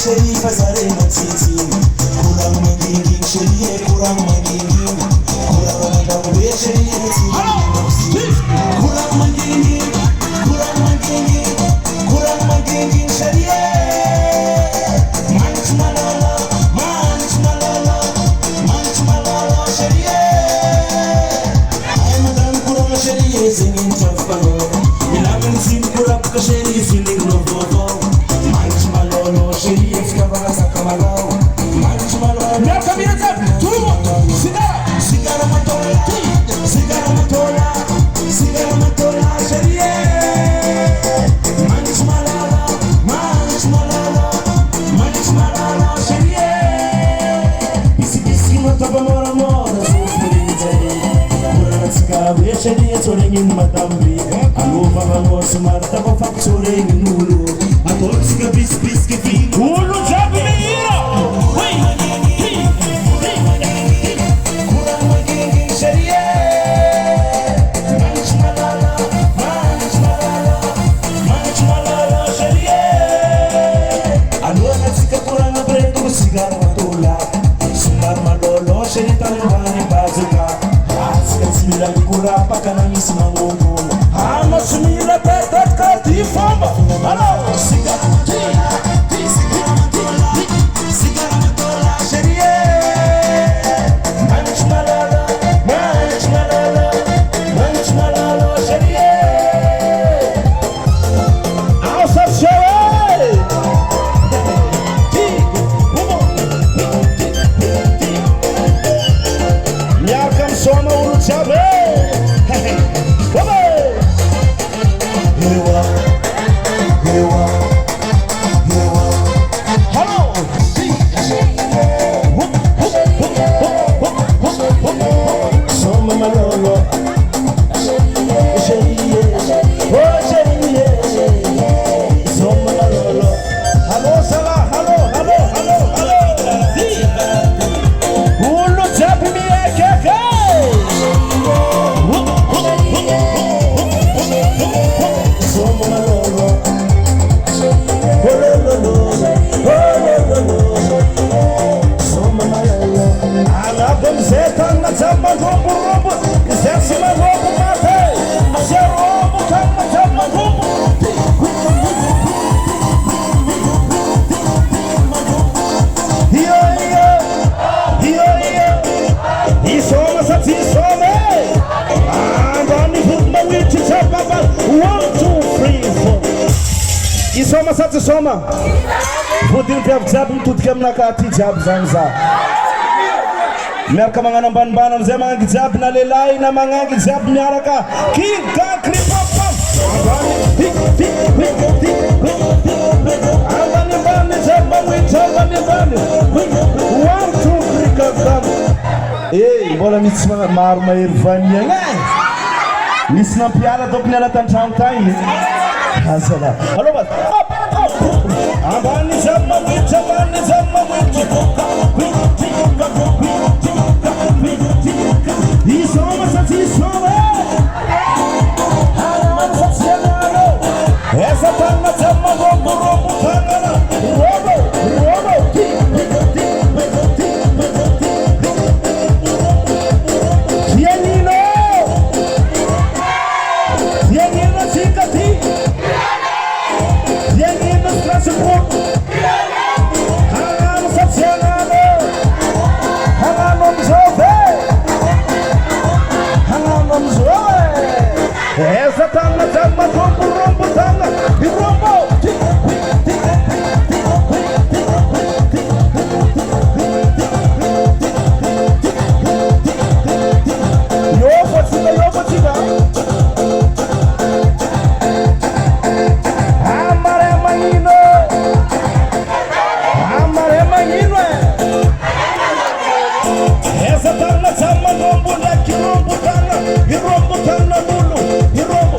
Sherifa Zare Matiti, Kurang Magigi, Sherie, Kurang Magigi, Kurang Magagi, Sherie, Kurang Magigi, Kurang Magigi, Kurang Magigi, Sherie, Manch Malala, Manch Malala, Manch Malala, Sherie. I'm a damn Kurang Sherie singing Chafaro. We haven't seen Kurapka Sherie singing Robo. Manch Malolo, Sherie, Kavasa Kamalao, Manch Malolo, Nakamita, Sigara, Sigara Matola, Sigara Matola, Sigara Matola, Sherie, Manch Malala, Manch Malala, Manch Malala, Sherie, Bisi Matabamora Mora, Sufurite, Sherie, Soling in Madambi, Alova Vamos, Marta, Factoring in Nulu. Torsiga bis que vim. Ulu jabi menina. Oi. Kura magigi sherie. Manch malala, manch malala, manch malala sherie. Alona sika kura na preto sigara matola. Sumar malolo sherie tanubani bazuka. Asika simila kura pakana misimangogo. Ama sumila petat kati fama. Hello. Isoma sati soma. Budin piap jab tutut kem nakati jab zanza. Mereka manganamban-ban mzee mangi jab na lelai na mangi jab nyaraka. Kinga kripapa. Abani bani jab mangwita bani bani. 1 2 3 kakam. Bola mitsma marma irvania. Nisna piala dopnela tantantai. Hasala. Hello, but Abani Zama with Zabani Zama with He's almost at his home. As a Tana Zama Robo essa tanga tanga rombo tanga e rombo yo botiga amare manino essa tanga tanga rombo daqui rombo tanga e rombo tanga lulu e rombo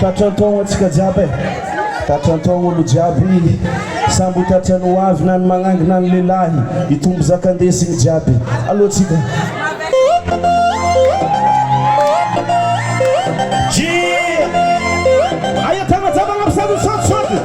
Tatrantongo atsika jiaby tatrantongo olo jiaby sambo tatrano avy na ny magnangy na ny lehilahy itombo zakan-designy jiaby aloha tsika aia tagna mampisady soty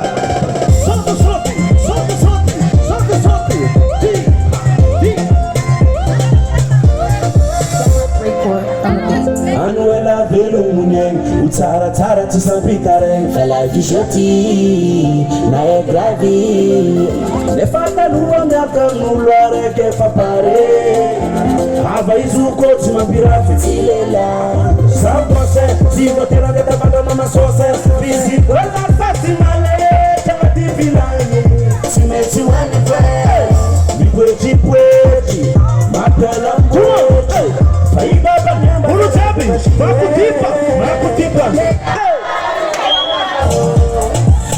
Anuela velo munyeng Utsara tu sampitareng Fela vijoti Na e gravi Ne fata lua miaka nuluare ke fapare Ava izuko tumambira fitilela Sampose Zivo tera geta bada mama sose Visit wala fati male Chama divilanye Simeti wani fe Mipweji Mapela mwoji Faiba banyamba Ulu tabi Makutipa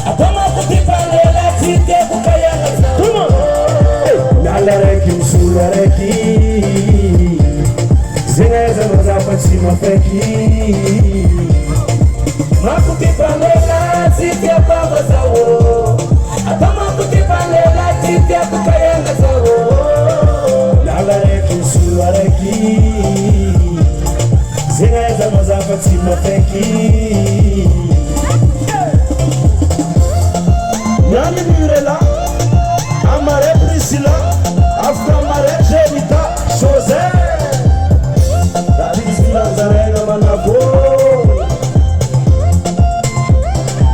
Atama kutipa Lela tite kukayana Tuma Nalareki msulareki Zineza mazapa chima feki Makutipa Lela tite baba zawo Atama kutipa Lela tite kukayana zawo Nalareki msulareki Zineza mazapa chima feki Nani Mirela Amare Priscilla After Amare Jenita Jose Daris Nazarena Manabo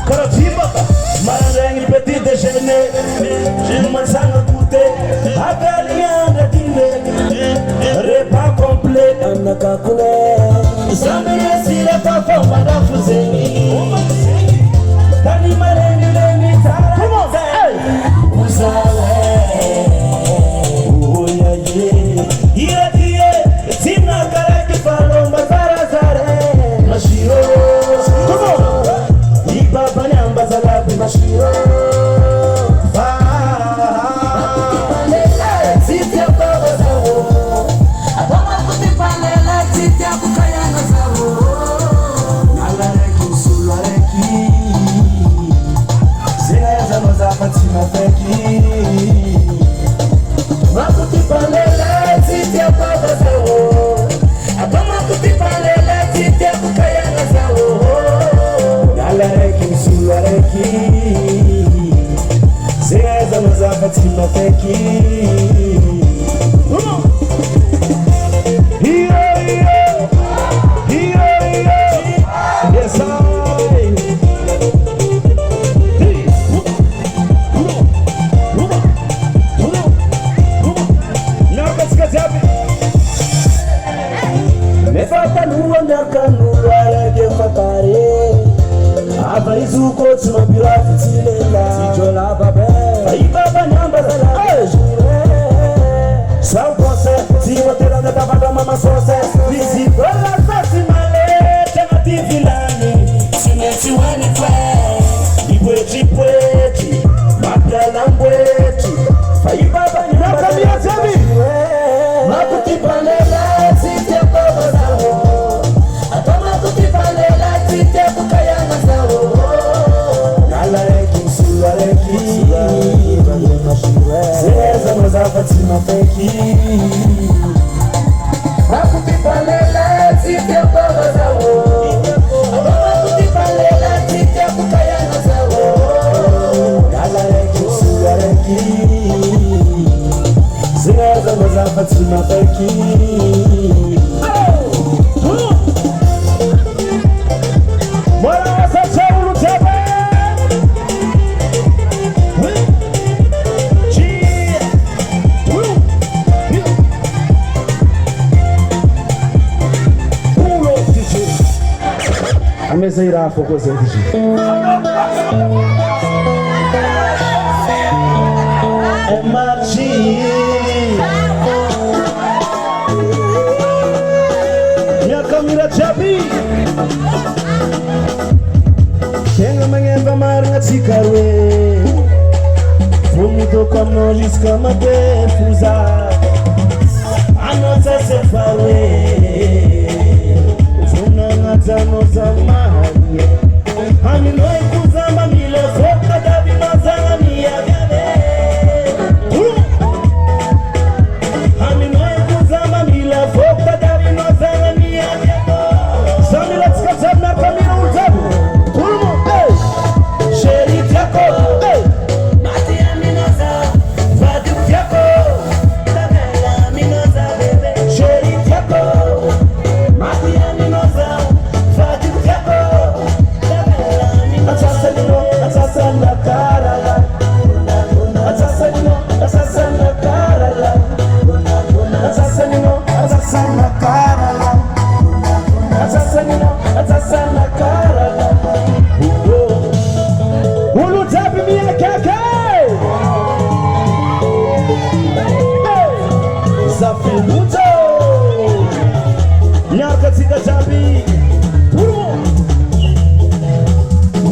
Karatiba Marang Petit Déjeuner Jimansanga Koute Abelian Dine Repas complet Anaka Kune Zameye Sile Papa Madafuzeni Tani Marang Ameza irá fogo azeite. É magia. Minha câmera Jabi. Tenga mangeva maranga tikawe. Vomito kwa nojis kama defuza. Anota sefawe. Zano zamani Filmuto Nyaka tika jabi Puro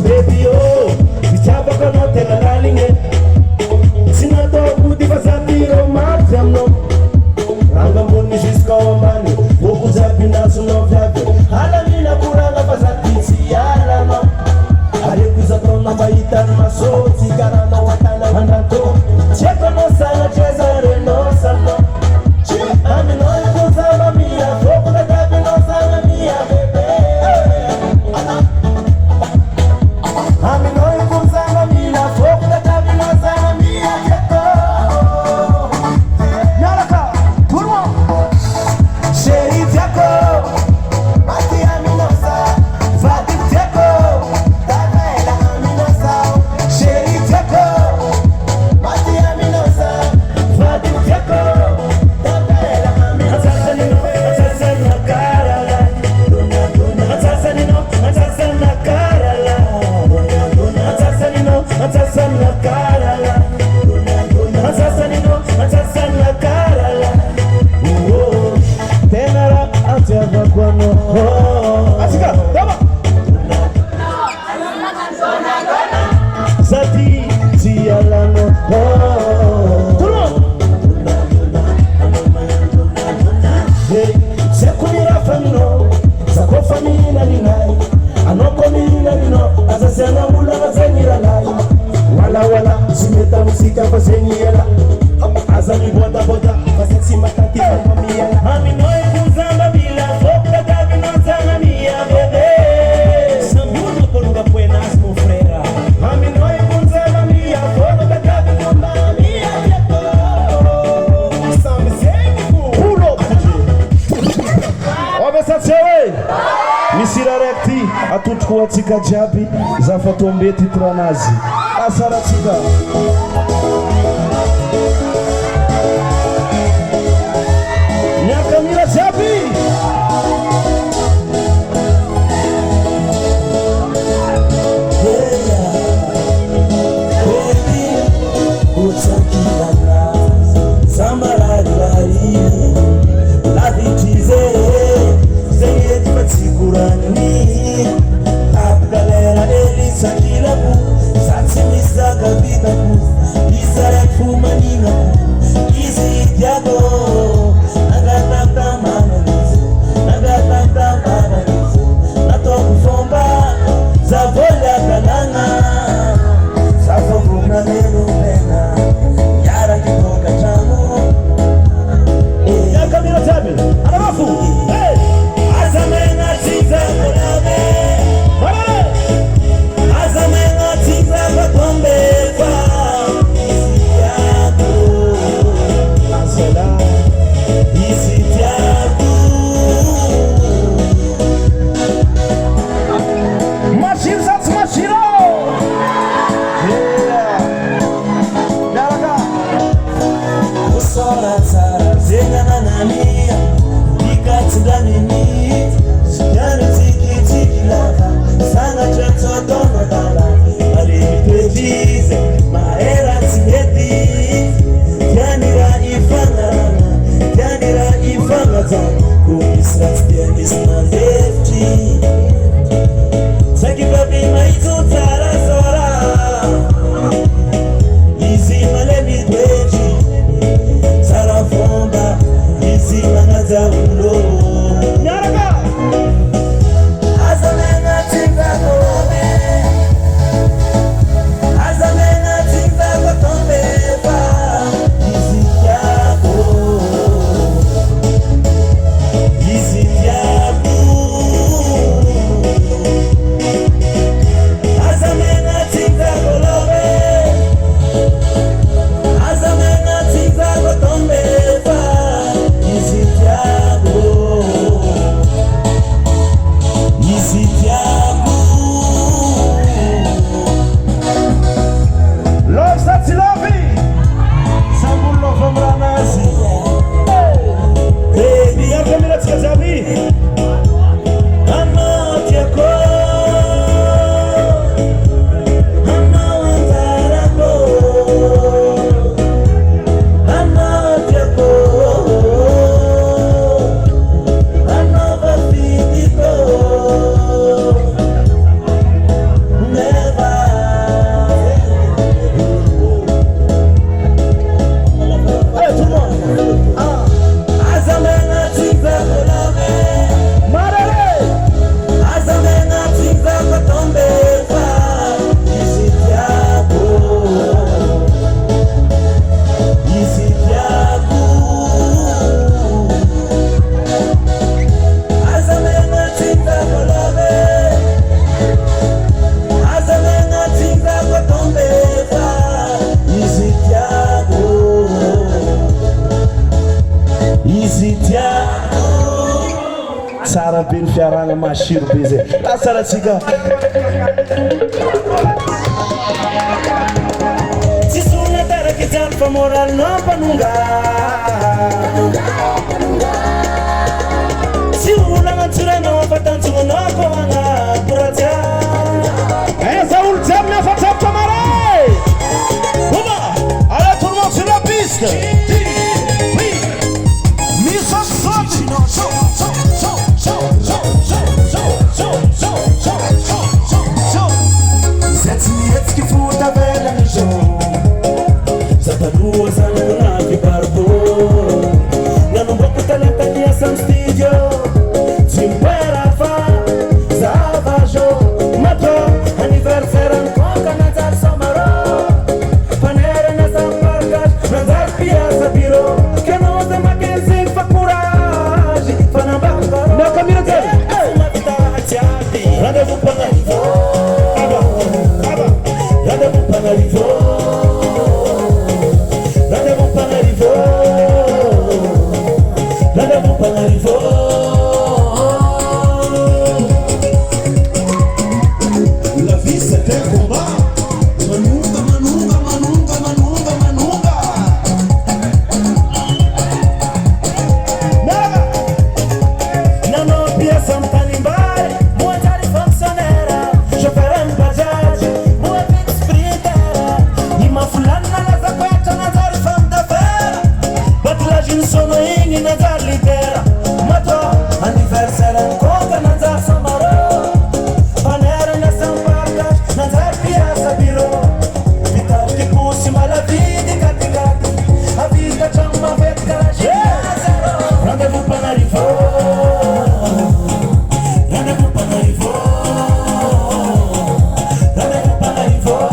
Baby oh Bichaba kono tela ralinge Sinato budi fasati romance amno Ranga mboni jiska wamani Woku jabi nasu no vyave Hala nina kuranga fasati siyala no Arekuza tona maitan maso Tigara no watana handato Cheko no sana cheza reno sano Ami no ikuza mamia Foku da gabi no sana mia bebe Ami no ikuza mamia Foku da gabi no sana mia keko Nyalaka, turmo Sheri tiako Mati ami no sa Vati tiako Takaela ami no sa Sheri tiako Mati ami no sa Vati tiako Takaela ami no sa Atasana karala Atasana karala Atasana karala Atasana karala Tenara atiava kwano Asika, toma Zati tialano Turmo Sekunira famino Sako famina ninai Anoko mina nino Asasiana mula vazenira lai Wala Simeta musika vazenira Azami boda Vasetsi matati famia Ami noi kuzamba bila Fokta gabi no zanga mia bebe Sambuno kolunga buenas mo frera Ami noi kuzamba mia Fokta gabi no zanga mia bebe Sambi sengu Puro Obesachewe Misira rekti Atuchukua tika jabi Zafatombe titranazi Asara tika Nyakamira jabi Azame ny fiaragna masiro be zay asaratsika tsy sona taraky jalo fa moralinao mpanonga tsy olagna tsoranao fa tanjognanao ko agnaporatsia eza olo jiaby miafatrapitra mare Oba allez tout le monde sur la piste Zetsky futa vela no show Zatanua zanuna vibarbo Nanu boku talenta dia sam studio Zimbera fa Zavajo Mato Anniversaire ankoka nazar somaro Panere na zambargas Nazar piazza biro Keno de magazine fa courage Fanambamba Na camino dele Uma vida hatiati Rendez-vous pour la Rendez-vous par la rivo Rendez-vous par la rivo Rendez-vous par la rivo La vie c'est un combat Manunga, manunga, manunga, manunga, manunga Naga Nano pieza un talimbare Muatari fonctionnaire Chauffeur un bajaj Fulana la zakweta nazar femme d'affaires Batlagin sono ingi nazar lidera Mato anniversaire ankoka nazar samaro Panera na sambarkas nazar piazza biro Vitar que pusi mala vidi gati gati A vita chama vetka la zero Rendez-vous par la rivo Rendez-vous par la rivo Rendez-vous par la rivo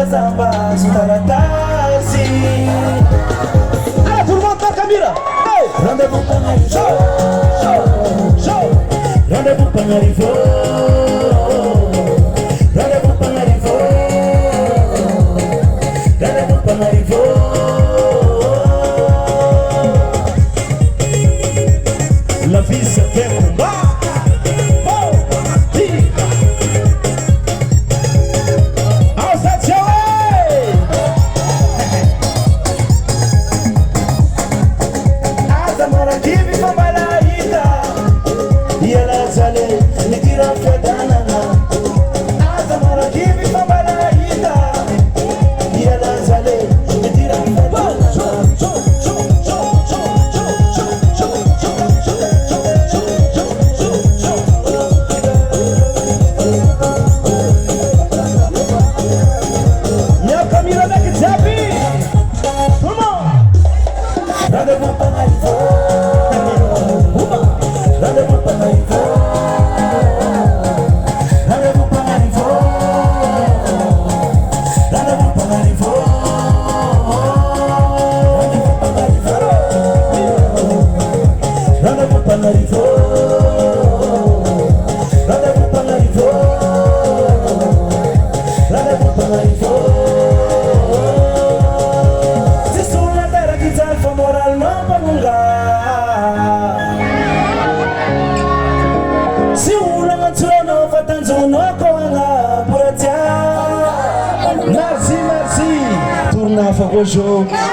Zamba, Taratasi. Allez, tout le monde dans Camila. Hey. Rendez-vous pour Marivo. Rendez-vous pour Marivo. Rendez-vous pour Marivo. Rendez-vous pour Marivo. La vie c'est un combat. Merci, merci. Tourna Fagojo.